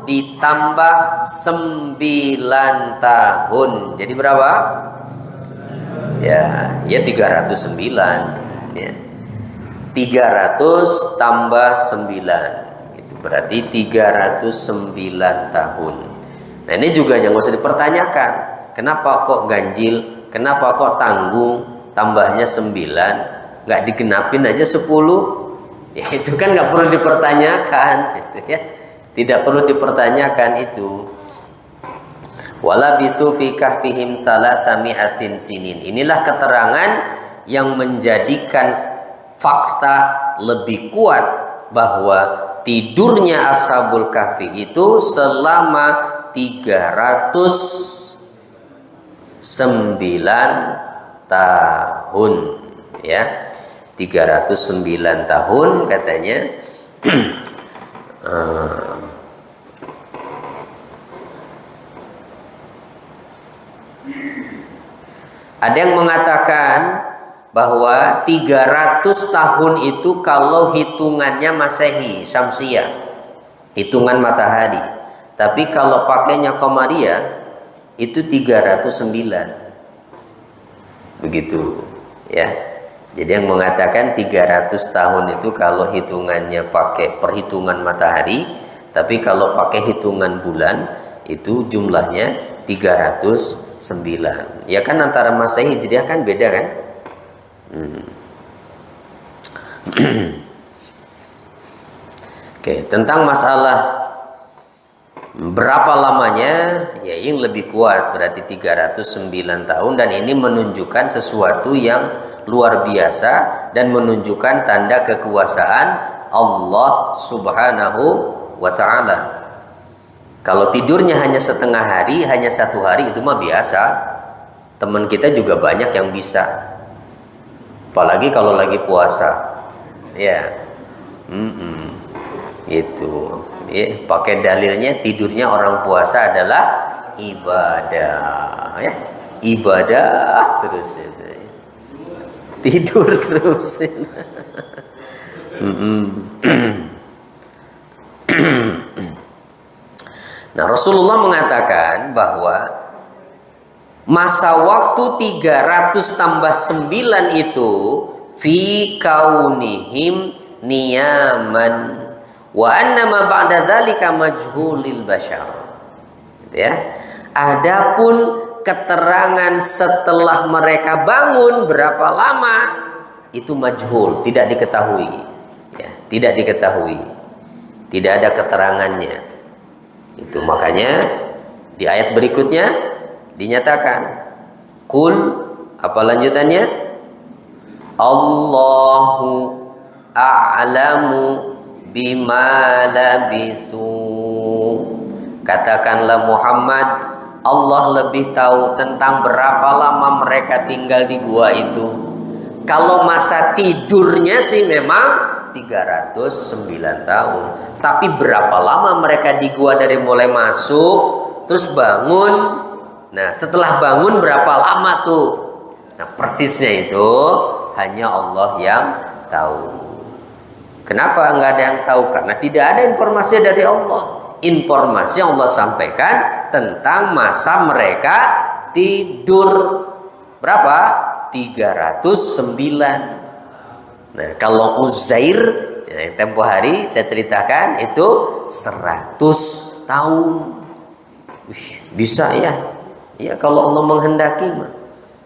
ditambah 9 tahun. Jadi berapa? Ya 309 ya. 300 tambah 9 itu berarti 309 tahun. Nah ini juga yang nggak usah dipertanyakan. Kenapa kok ganjil? Kenapa kok tanggung? Tambahnya 9, nggak digenapin aja 10? Ya itu kan nggak perlu dipertanyakan, gitu ya. Tidak perlu dipertanyakan itu. Wala bisu fi kahfihim salasami'atin sinin. Inilah keterangan yang menjadikan fakta lebih kuat bahwa tidurnya ashabul kahfi itu selama 309 tahun ya. 309 tahun katanya. Ada yang mengatakan bahwa 300 tahun itu kalau hitungannya Masehi, Syamsiyah, hitungan matahari. Tapi kalau pakainya Qamariyah itu 309. Begitu, ya. Jadi yang mengatakan 300 tahun itu kalau hitungannya pakai perhitungan matahari, tapi kalau pakai hitungan bulan itu jumlahnya 309. Ya kan antara Masehi Hijriah kan beda kan? Oke, tentang masalah berapa lamanya, ya yang lebih kuat berarti 309 tahun, dan ini menunjukkan sesuatu yang luar biasa dan menunjukkan tanda kekuasaan Allah Subhanahu wa ta'ala. Kalau tidurnya hanya setengah hari, hanya 1 hari, itu mah biasa. Teman kita juga banyak yang bisa. Apalagi kalau lagi puasa. Ya. Itu. Ya, pakai dalilnya tidurnya orang puasa adalah ibadah, ya. Ibadah terus itu. Tidur terus. Nah, Rasulullah mengatakan bahwa masa waktu 300 tambah 9 itu fi kaunihim niyaman wa annama ba'da zalika majhulil bashar. Ya. Adapun keterangan setelah mereka bangun berapa lama itu majhul, tidak diketahui. Ya, tidak diketahui. Tidak ada keterangannya. Itu makanya di ayat berikutnya dinyatakan qul, apa lanjutannya? Allahu a'lamu bima labisu. Katakanlah Muhammad, Allah lebih tahu tentang berapa lama mereka tinggal di gua itu. Kalau masa tidurnya sih memang 309 tahun. Tapi berapa lama mereka di gua dari mulai masuk terus bangun? Nah, setelah bangun berapa lama tuh? Nah, persisnya itu hanya Allah yang tahu. Kenapa nggak ada yang tahu? Karena tidak ada informasi dari Allah. Informasi yang Allah sampaikan tentang masa mereka tidur berapa? 309. Nah, kalau Uzair yang tempo hari saya ceritakan itu 100 tahun. Bisa ya? Ya kalau Allah menghendaki mah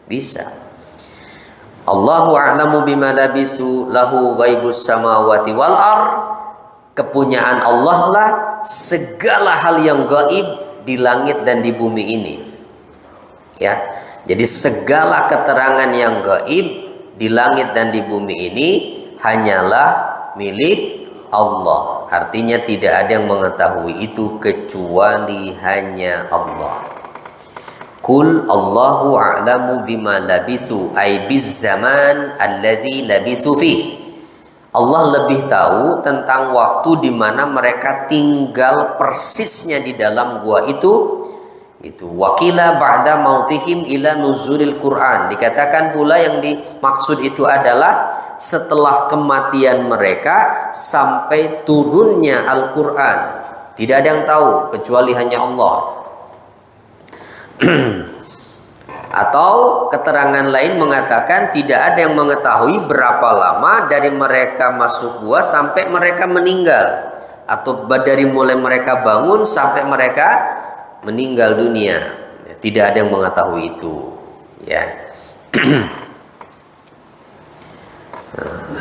bisa. Allahu a'lamu bima labisu lahu ghaibus samawati wal ard. Kepunyaan Allah lah segala hal yang gaib di langit dan di bumi ini. Ya. Jadi segala keterangan yang gaib di langit dan di bumi ini hanyalah milik Allah. Artinya tidak ada yang mengetahui itu kecuali hanya Allah. Qul Allahu a'lamu bima labisu ay biz zaman alladzi labisu fi. Allah lebih tahu tentang waktu di mana mereka tinggal persisnya di dalam gua itu Itu wakila ba'da mautihim ila nuzulil Quran. Dikatakan pula yang dimaksud itu adalah setelah kematian mereka sampai turunnya Al-Quran. Tidak ada yang tahu kecuali hanya Allah. Atau keterangan lain mengatakan tidak ada yang mengetahui berapa lama dari mereka masuk gua sampai mereka meninggal, atau dari mulai mereka bangun sampai mereka meninggal dunia. Tidak ada yang mengetahui itu, ya.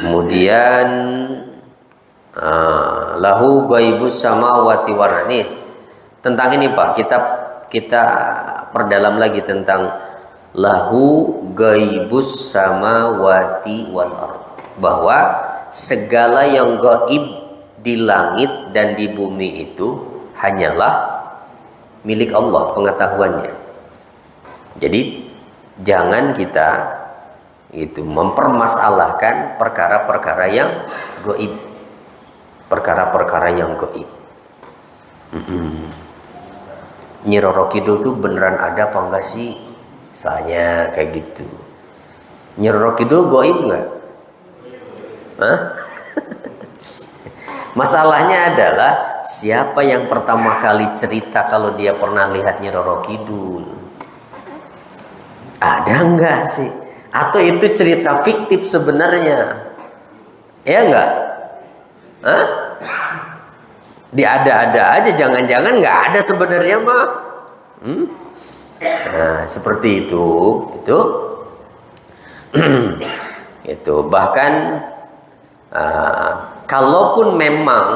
Kemudian lahu ghaibus samawati wal ardh. Tentang ini Pak, kita perdalam lagi tentang lahu ghaibus samawati wal ardh, bahwa segala yang gaib di langit dan di bumi itu hanyalah milik Allah pengetahuannya. Jadi jangan kita itu mempermasalahkan perkara-perkara yang gaib, perkara-perkara yang gaib. Nyi Roro Kidul itu beneran ada apa enggak sih? Misalnya kayak gitu. Nyi Roro Kidul gaib enggak? Hah? Masalahnya adalah siapa yang pertama kali cerita kalau dia pernah lihat Nyi Roro Kidul? Ada enggak sih? Atau itu cerita fiktif sebenarnya? Ya enggak? Hah? Diada-ada aja, jangan-jangan enggak ada sebenarnya mah. Nah, seperti itu. Itu bahkan kalaupun memang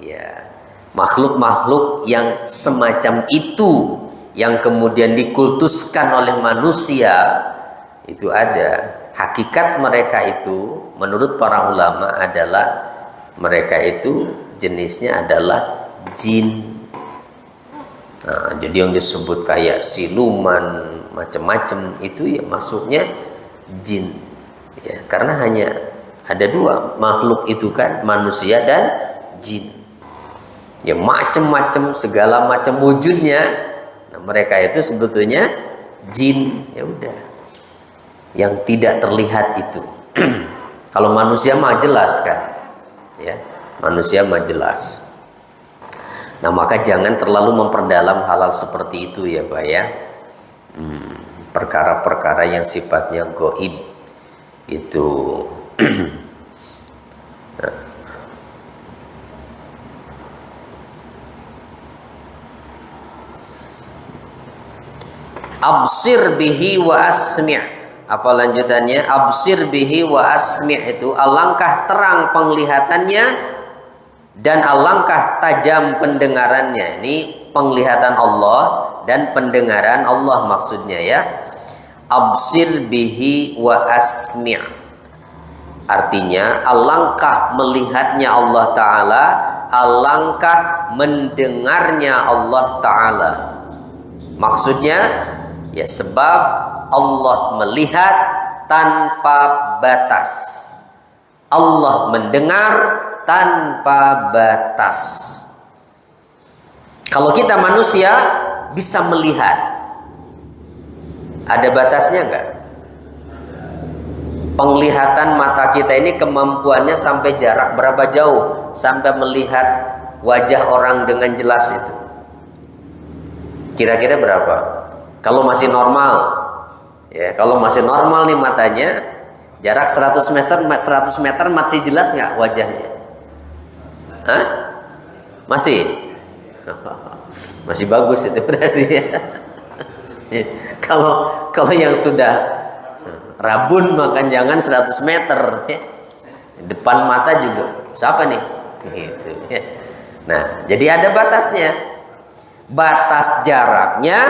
ya makhluk-makhluk yang semacam itu yang kemudian dikultuskan oleh manusia itu ada, hakikat mereka itu menurut para ulama adalah mereka itu jenisnya adalah jin. Nah, jadi yang disebut kayak siluman macam-macam itu ya masuknya jin ya, karena hanya ada dua makhluk itu kan, manusia dan jin. Ya macam-macam, segala macam wujudnya. Nah, mereka itu sebetulnya jin. Ya udah. Yang tidak terlihat itu. Kalau manusia mah jelas kan. Ya, manusia mah jelas. Nah, maka jangan terlalu memperdalam hal-hal seperti itu ya, Pak ya. Perkara-perkara yang sifatnya gaib itu. Absir bihi wa asmi'. Apa lanjutannya? Absir bihi wa asmi' itu alangkah terang penglihatannya dan alangkah tajam pendengarannya. Ini penglihatan Allah dan pendengaran Allah maksudnya ya. Absir bihi wa asmi'. Artinya alangkah melihatnya Allah Ta'ala, alangkah mendengarnya Allah Ta'ala. Maksudnya ya sebab Allah melihat tanpa batas, Allah mendengar tanpa batas. Kalau kita manusia bisa melihat, ada batasnya enggak? Penglihatan mata kita ini kemampuannya sampai jarak berapa jauh sampai melihat wajah orang dengan jelas itu? Kira-kira berapa? Kalau masih normal, ya kalau masih normal nih matanya, jarak 100 meter masih jelas nggak wajahnya? Hah? Masih? Masih bagus itu berarti ya. Kalau yang sudah rabun makan jangan 100 meter ya. Depan mata juga siapa nih? Gitu ya. Nah, jadi ada batasnya. Batas jaraknya,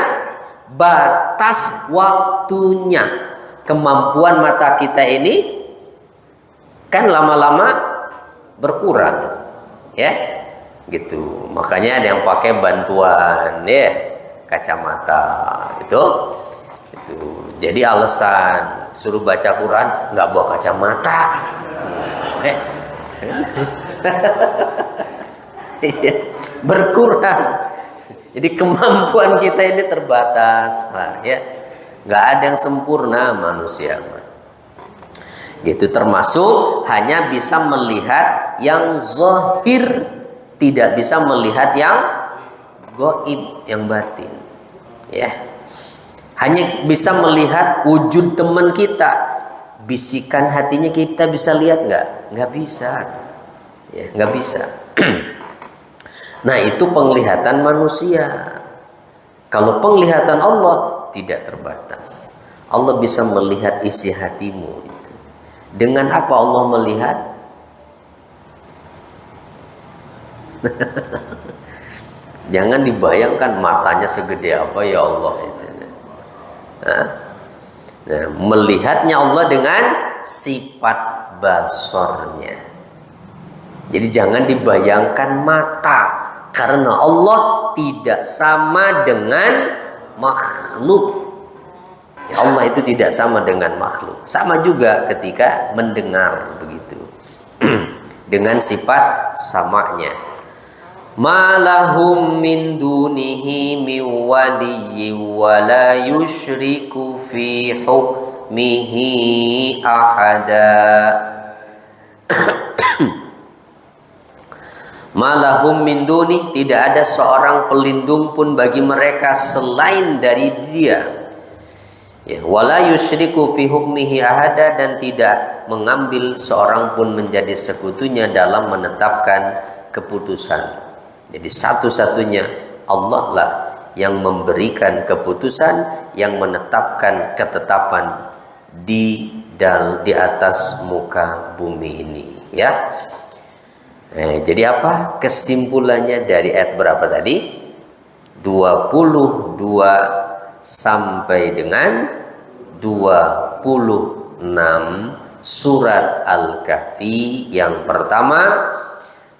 batas waktunya. Kemampuan mata kita ini kan lama-lama berkurang ya gitu. Makanya ada yang pakai bantuan ya kacamata itu. Jadi alasan suruh baca Quran nggak bawa kacamata. Berkurang Jadi kemampuan kita ini terbatas, Pak, ya. Nggak ada yang sempurna manusia, Pak. Gitu, termasuk hanya bisa melihat yang zahir, tidak bisa melihat yang gaib, yang batin. Ya. Hanya bisa melihat wujud teman kita. Bisikan hatinya kita bisa lihat nggak? Nggak bisa. Ya, nggak bisa. Nah, itu penglihatan manusia. Kalau penglihatan Allah tidak terbatas. Allah bisa melihat isi hatimu. Dengan apa Allah melihat? Jangan dibayangkan matanya segede apa ya Allah itu. Nah, melihatnya Allah dengan sifat basornya. Jadi jangan dibayangkan mata, karena Allah tidak sama dengan makhluk. Ya, Allah itu tidak sama dengan makhluk. Sama juga ketika mendengar begitu. Dengan sifat samanya. Ma lahum min dunihi min waliyyin wa la yusyriku fi hukmihi ahada. Malahum min duni, tidak ada seorang pelindung pun bagi mereka selain dari Dia. Ya, wala yusyriku fi hukmihi ahada, dan tidak mengambil seorang pun menjadi sekutunya dalam menetapkan keputusan. Jadi satu-satunya Allah lah yang memberikan keputusan, yang menetapkan ketetapan di atas muka bumi ini, ya. Jadi apa kesimpulannya dari ayat berapa tadi? 22 sampai dengan 26 surat Al-Kahfi. Yang pertama,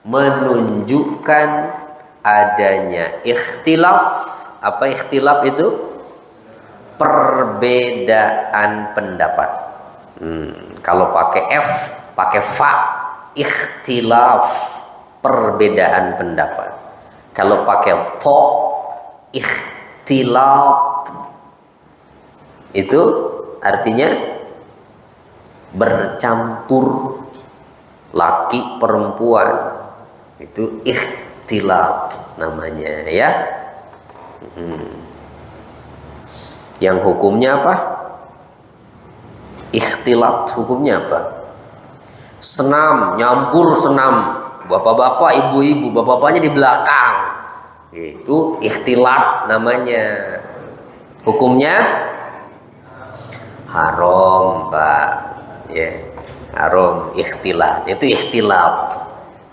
menunjukkan adanya ikhtilaf. Apa ikhtilaf itu? Perbedaan pendapat. Kalau pakai F, pakai fa, ikhtilaf, perbedaan pendapat. Kalau pakai to, ikhtilat, itu artinya bercampur laki perempuan. Itu ikhtilat namanya, ya. Yang hukumnya apa? Ikhtilat hukumnya apa? Senam, nyampur senam. Bapak-bapak, ibu-ibu, bapak-bapaknya di belakang. Itu ikhtilat namanya. Hukumnya haram, Pak. Ya, haram, ikhtilat. Itu ikhtilat.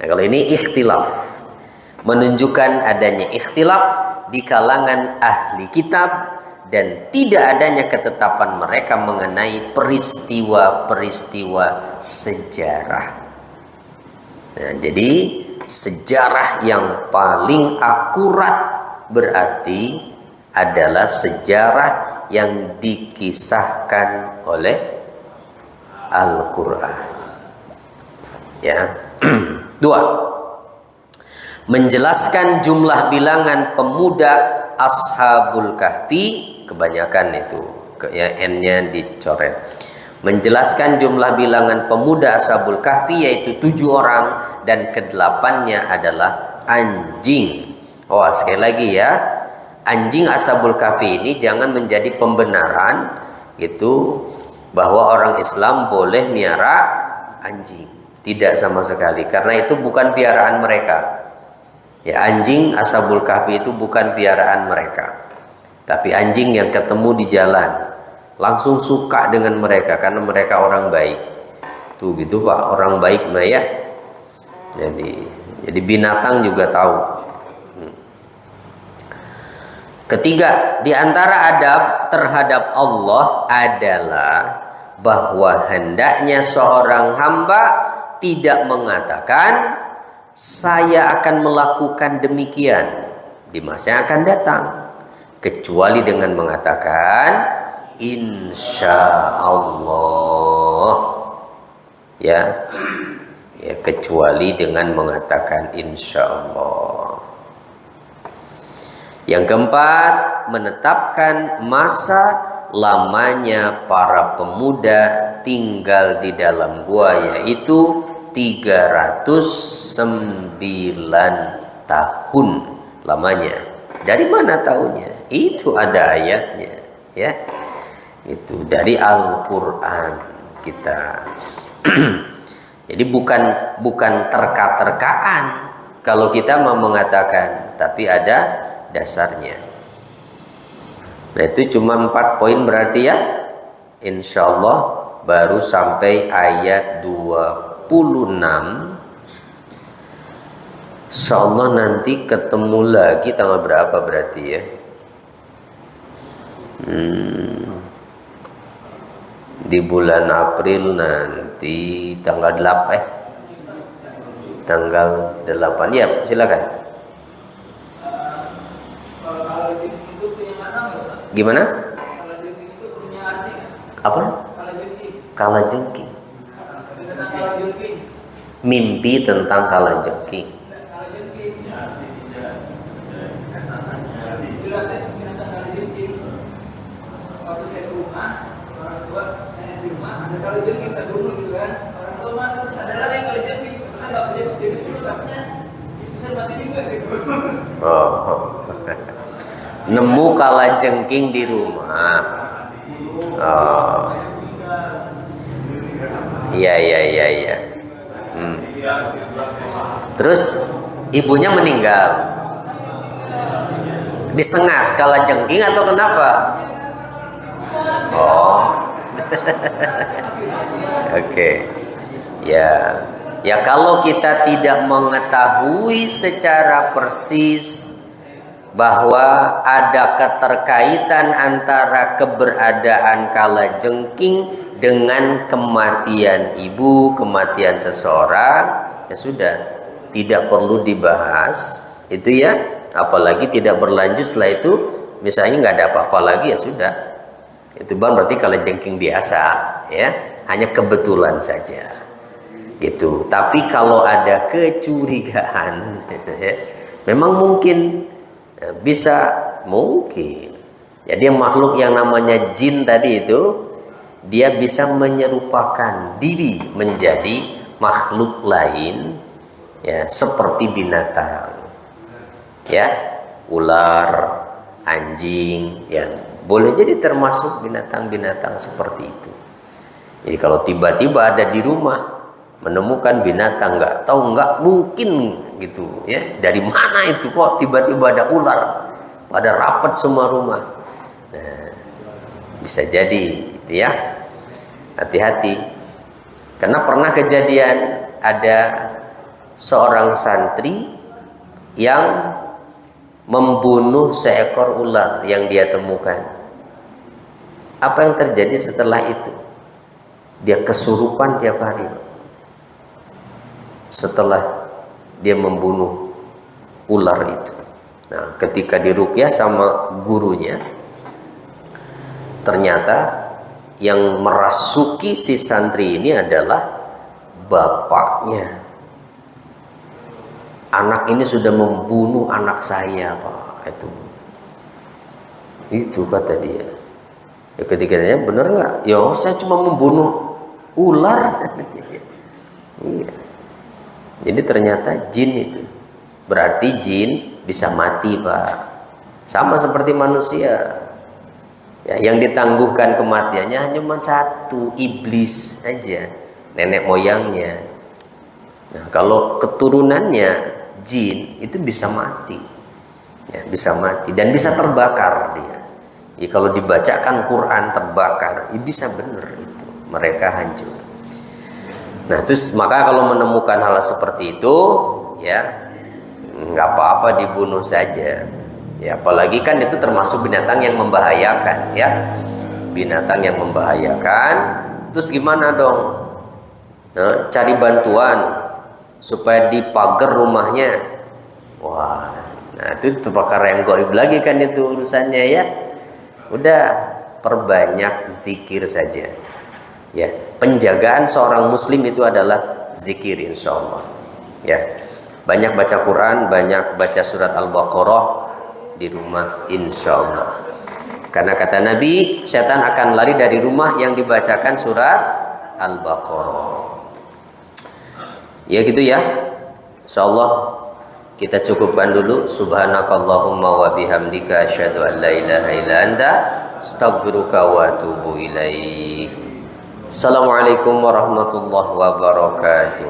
Nah, kalau ini ikhtilaf, menunjukkan adanya ikhtilaf di kalangan ahli kitab dan tidak adanya ketetapan mereka mengenai peristiwa-peristiwa sejarah. Nah, jadi sejarah yang paling akurat berarti adalah sejarah yang dikisahkan oleh Al-Quran. Ya. 2. Menjelaskan jumlah bilangan pemuda Ashabul Kahfi. Kebanyakan itu, ya, N-nya dicoret. Menjelaskan jumlah bilangan pemuda Ashabul Kahfi, yaitu 7 orang, dan ke-8-nya adalah anjing. Oh, sekali lagi ya, anjing Ashabul Kahfi ini jangan menjadi pembenaran gitu bahwa orang Islam boleh miara anjing. Tidak sama sekali, karena itu bukan piaraan mereka. Ya, anjing Ashabul Kahfi itu bukan piaraan mereka, tapi anjing yang ketemu di jalan langsung suka dengan mereka karena mereka orang baik. Tuh gitu, Pak, orang baik mah ya. Jadi binatang juga tahu. Ketiga, di antara adab terhadap Allah adalah bahwa hendaknya seorang hamba tidak mengatakan saya akan melakukan demikian di masa yang akan datang, kecuali dengan mengatakan insya Allah, ya, kecuali dengan mengatakan insya Allah. Yang keempat, menetapkan masa lamanya para pemuda tinggal di dalam gua, yaitu 309 tahun lamanya. Dari mana tahunya? Itu ada ayatnya, ya. Itu dari Al-Qur'an kita. Jadi bukan terka-terkaan kalau kita mau mengatakan, tapi ada dasarnya. Nah, itu cuma 4 poin berarti ya. Insya Allah baru sampai ayat 26. Insya Allah nanti ketemu lagi tanggal berapa berarti ya? Di bulan April nanti tanggal 8 tanggal 8 ya, silakan. Gimana? Apa? Kalajengking. Mimpi tentang kalajengking. Oh. Nemu kalajengking di rumah. Oh. Iya. Terus ibunya meninggal. Disengat kalajengking atau kenapa? Oh. Oke. Ya kalau kita tidak mengetahui secara persis bahwa ada keterkaitan antara keberadaan kalajengking dengan kematian ibu, kematian seseorang, ya sudah, tidak perlu dibahas itu ya. Apalagi tidak berlanjut setelah itu, misalnya nggak ada apa-apa lagi, ya sudah, itu berarti kalajengking biasa, ya, hanya kebetulan saja gitu. Tapi kalau ada kecurigaan, ya, memang mungkin bisa mungkin. Jadi makhluk yang namanya jin tadi itu, dia bisa menyerupakan diri menjadi makhluk lain, ya, seperti binatang, ya, ular, anjing, ya, boleh jadi termasuk binatang-binatang seperti itu. Jadi kalau tiba-tiba ada di rumah menemukan binatang, nggak mungkin gitu, ya, dari mana itu kok tiba-tiba ada ular, pada rapat semua rumah. Nah, bisa jadi gitu ya, hati-hati. Karena pernah kejadian ada seorang santri yang membunuh seekor ular yang dia temukan. Apa yang terjadi setelah itu? Dia kesurupan tiap hari setelah dia membunuh ular itu. Nah, ketika diruqyah sama gurunya, ternyata yang merasuki si santri ini adalah bapaknya. Anak ini sudah membunuh anak saya, Pak. Itu kata dia. Ya, ketika dia, bener nggak? Ya, saya cuma membunuh ular. Iya. Jadi ternyata jin itu. Berarti jin bisa mati, Pak. Sama seperti manusia. Ya, yang ditangguhkan kematiannya hanya satu, iblis aja, nenek moyangnya. Nah, kalau keturunannya jin itu bisa mati, ya, bisa mati dan bisa terbakar dia. Ya, kalau dibacakan Quran terbakar, ya bisa bener itu, mereka hancur. Nah, terus maka kalau menemukan hal seperti itu, ya nggak apa-apa, dibunuh saja. Ya, apalagi kan itu termasuk binatang yang membahayakan, ya, binatang yang membahayakan. Terus gimana dong? Nah, cari bantuan supaya dipagar rumahnya. Wah, nah itu perkara yang gaib lagi kan itu urusannya, ya. Udah, perbanyak zikir saja. Ya, penjagaan seorang muslim itu adalah zikir, insya Allah. Ya, banyak baca Quran, banyak baca surat Al-Baqarah. di rumah, insya Allah. Karena kata Nabi, setan akan lari dari rumah yang dibacakan surat Al-Baqarah. Ya gitu ya. Insyaallah kita cukupkan dulu. Subhanakallahumma wa bihamdika asyhadu an la ilaha illa anta astaghfiruka wa atubu ilaik. Assalamualaikum warahmatullahi wabarakatuh.